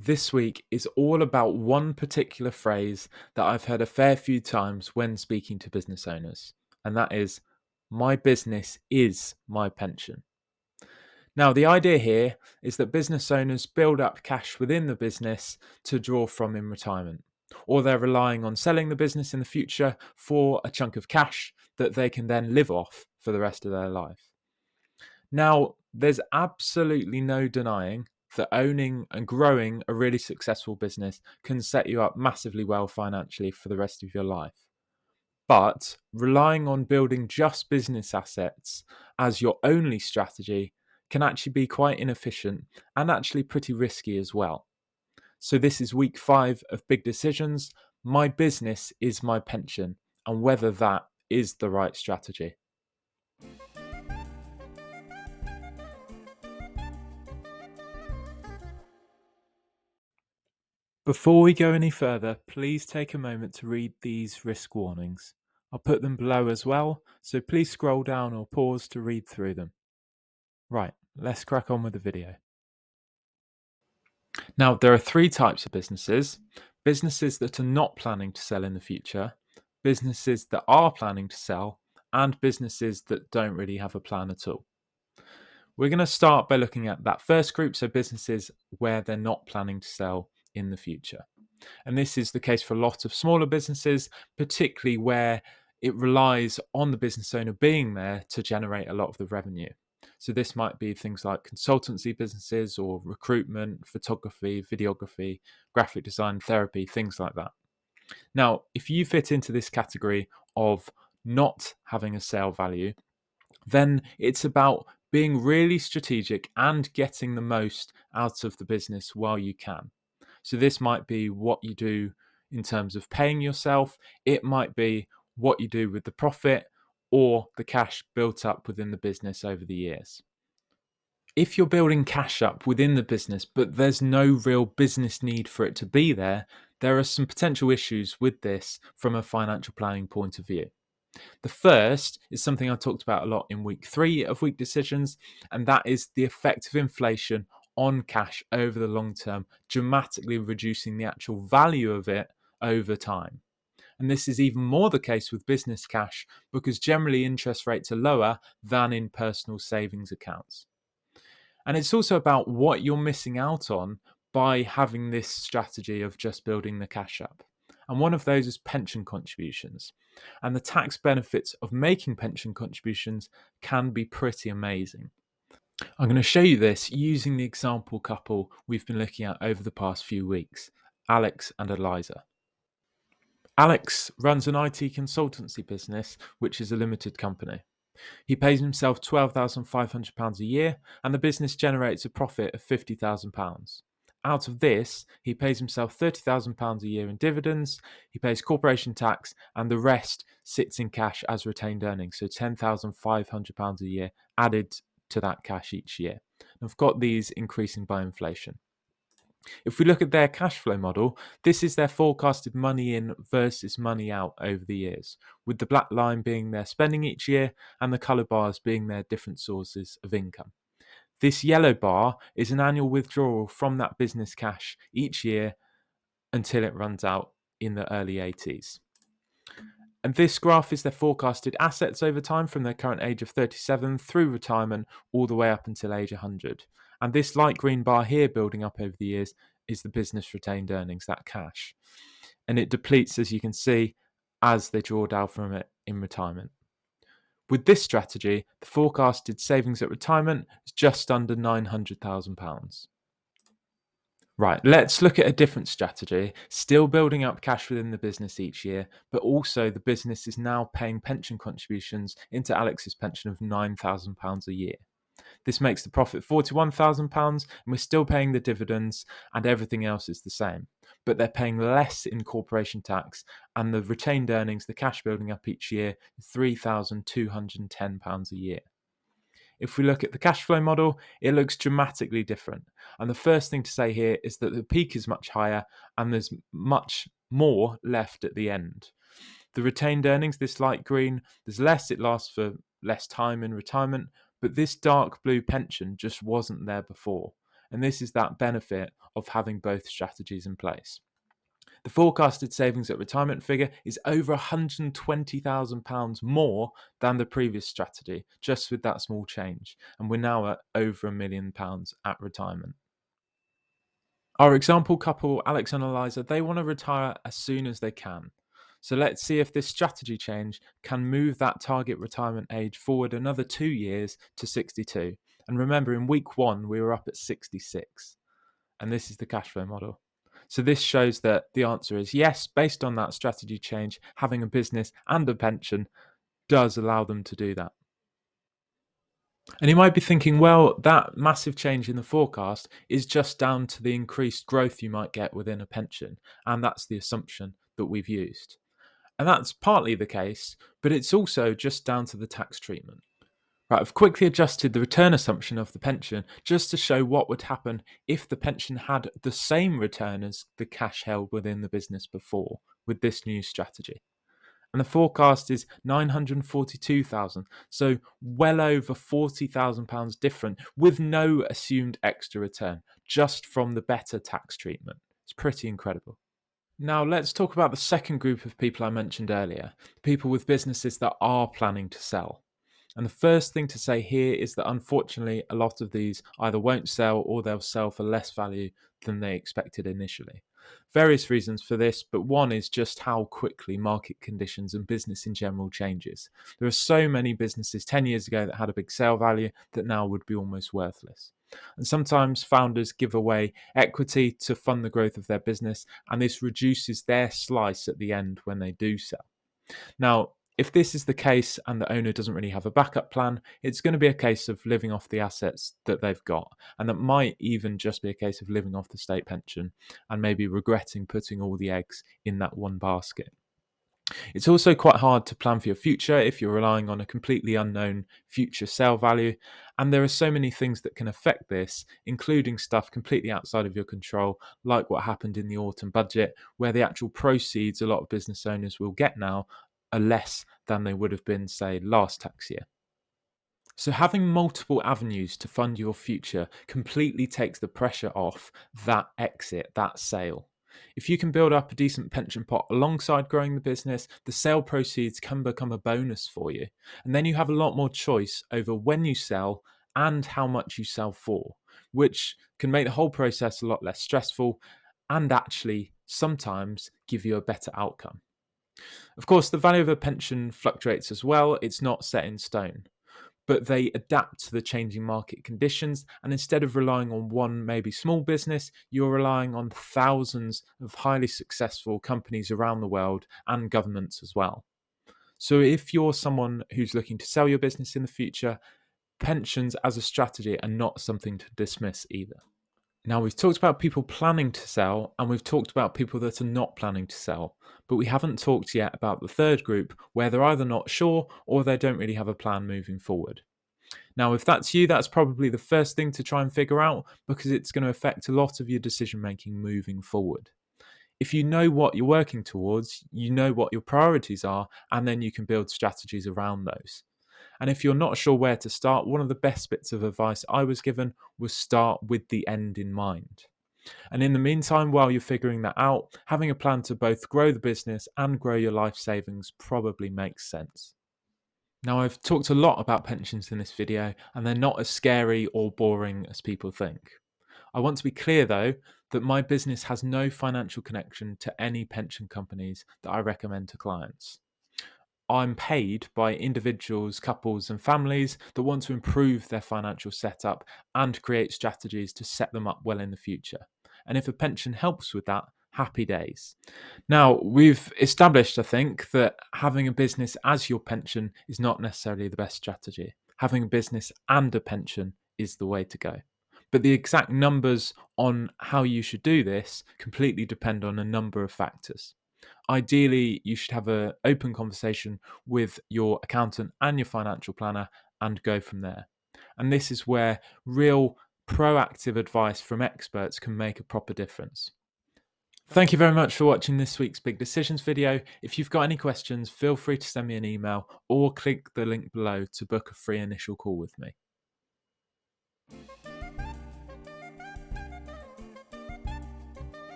This week is all about one particular phrase that I've heard a fair few times when speaking to business owners, and that is, my business is my pension. Now, the idea here is that business owners build up cash within the business to draw from in retirement, or they're relying on selling the business in the future for a chunk of cash that they can then live off for the rest of their life. Now, there's absolutely no denying that owning and growing a really successful business can set you up massively well financially for the rest of your life. But relying on building just business assets as your only strategy can actually be quite inefficient and actually pretty risky as well. So, this is week 5 of Big Decisions. My business is my pension, and whether that is the right strategy. Before we go any further, please take a moment to read these risk warnings. I'll put them below as well, so please scroll down or pause to read through them. Right, let's crack on with the video. Now, there are 3 types of businesses: businesses that are not planning to sell in the future, businesses that are planning to sell, and businesses that don't really have a plan at all. We're going to start by looking at that first group, so businesses where they're not planning to sell in the future. And this is the case for a lot of smaller businesses, particularly where it relies on the business owner being there to generate a lot of the revenue. So this might be things like consultancy businesses or recruitment, photography, videography, graphic design, therapy, things like that. Now, if you fit into this category of not having a sale value, then it's about being really strategic and getting the most out of the business while you can. So this might be what you do in terms of paying yourself. It might be what you do with the profit or the cash built up within the business over the years. If you're building cash up within the business, but there's no real business need for it to be there, there are some potential issues with this from a financial planning point of view. The first is something I talked about a lot in week 3 of Week Decisions, and that is the effect of inflation on cash over the long term, dramatically reducing the actual value of it over time. And this is even more the case with business cash because generally interest rates are lower than in personal savings accounts. And it's also about what you're missing out on by having this strategy of just building the cash up. And one of those is pension contributions. And the tax benefits of making pension contributions can be pretty amazing. I'm going to show you this using the example couple we've been looking at over the past few weeks, Alex and Eliza. Alex runs an IT consultancy business, which is a limited company. He pays himself £12,500 a year, and the business generates a profit of £50,000. Out of this, he pays himself £30,000 a year in dividends, he pays corporation tax, and the rest sits in cash as retained earnings, so £10,500 a year added to that cash each year. And I've got these increasing by inflation. If we look at their cash flow model, this is their forecasted money in versus money out over the years, with the black line being their spending each year and the colour bars being their different sources of income. This yellow bar is an annual withdrawal from that business cash each year until it runs out in the early 80s. And this graph is their forecasted assets over time from their current age of 37 through retirement all the way up until age 100. And this light green bar here building up over the years is the business retained earnings, that cash. And it depletes, as you can see, as they draw down from it in retirement. With this strategy, the forecasted savings at retirement is just under £900,000. Right, let's look at a different strategy, still building up cash within the business each year, but also the business is now paying pension contributions into Alex's pension of £9,000 a year. This makes the profit £41,000, and we're still paying the dividends, and everything else is the same. But they're paying less in corporation tax, and the retained earnings, the cash building up each year, £3,210 a year. If we look at the cash flow model, it looks dramatically different. And the first thing to say here is that the peak is much higher and there's much more left at the end. The retained earnings, this light green, there's less, it lasts for less time in retirement, but this dark blue pension just wasn't there before. And this is that benefit of having both strategies in place. The forecasted savings at retirement figure is over £120,000 more than the previous strategy, just with that small change. And we're now at over £1,000,000 at retirement. Our example couple, Alex and Eliza, they want to retire as soon as they can. So let's see if this strategy change can move that target retirement age forward another 2 years to 62. And remember, in week 1, we were up at 66. And this is the cash flow model. So this shows that the answer is yes, based on that strategy change, having a business and a pension does allow them to do that. And you might be thinking, well, that massive change in the forecast is just down to the increased growth you might get within a pension. And that's the assumption that we've used. And that's partly the case, but it's also just down to the tax treatment. Right, I've quickly adjusted the return assumption of the pension just to show what would happen if the pension had the same return as the cash held within the business before with this new strategy. And the forecast is 942,000, so well over £40,000 different with no assumed extra return, just from the better tax treatment. It's pretty incredible. Now, let's talk about the second group of people I mentioned earlier, people with businesses that are planning to sell. And the first thing to say here is that unfortunately, a lot of these either won't sell or they'll sell for less value than they expected initially. Various reasons for this, but one is just how quickly market conditions and business in general changes. There are so many businesses 10 years ago that had a big sale value that now would be almost worthless. And sometimes founders give away equity to fund the growth of their business, and this reduces their slice at the end when they do sell. Now, if this is the case and the owner doesn't really have a backup plan, it's going to be a case of living off the assets that they've got. And that might even just be a case of living off the state pension and maybe regretting putting all the eggs in that one basket. It's also quite hard to plan for your future if you're relying on a completely unknown future sale value. And there are so many things that can affect this, including stuff completely outside of your control, like what happened in the autumn budget, where the actual proceeds a lot of business owners will get now are less than they would have been, say, last tax year. So having multiple avenues to fund your future completely takes the pressure off that exit, that sale. If you can build up a decent pension pot alongside growing the business, the sale proceeds can become a bonus for you. And then you have a lot more choice over when you sell and how much you sell for, which can make the whole process a lot less stressful and actually sometimes give you a better outcome. Of course, the value of a pension fluctuates as well. It's not set in stone, but they adapt to the changing market conditions. And instead of relying on one, maybe small business, you're relying on thousands of highly successful companies around the world and governments as well. So if you're someone who's looking to sell your business in the future, pensions as a strategy are not something to dismiss either. Now, we've talked about people planning to sell and we've talked about people that are not planning to sell, but we haven't talked yet about the third group where they're either not sure or they don't really have a plan moving forward. Now, if that's you, that's probably the first thing to try and figure out because it's going to affect a lot of your decision making moving forward. If you know what you're working towards, you know what your priorities are, and then you can build strategies around those. And if you're not sure where to start, one of the best bits of advice I was given was start with the end in mind. And in the meantime, while you're figuring that out, having a plan to both grow the business and grow your life savings probably makes sense. Now, I've talked a lot about pensions in this video, and they're not as scary or boring as people think. I want to be clear, though, that my business has no financial connection to any pension companies that I recommend to clients. I'm paid by individuals, couples, and families that want to improve their financial setup and create strategies to set them up well in the future. And if a pension helps with that, happy days. Now, we've established, I think, that having a business as your pension is not necessarily the best strategy. Having a business and a pension is the way to go. But the exact numbers on how you should do this completely depend on a number of factors. Ideally, you should have an open conversation with your accountant and your financial planner and go from there. And this is where real proactive advice from experts can make a proper difference. Thank you very much for watching this week's Big Decisions video. If you've got any questions, feel free to send me an email or click the link below to book a free initial call with me.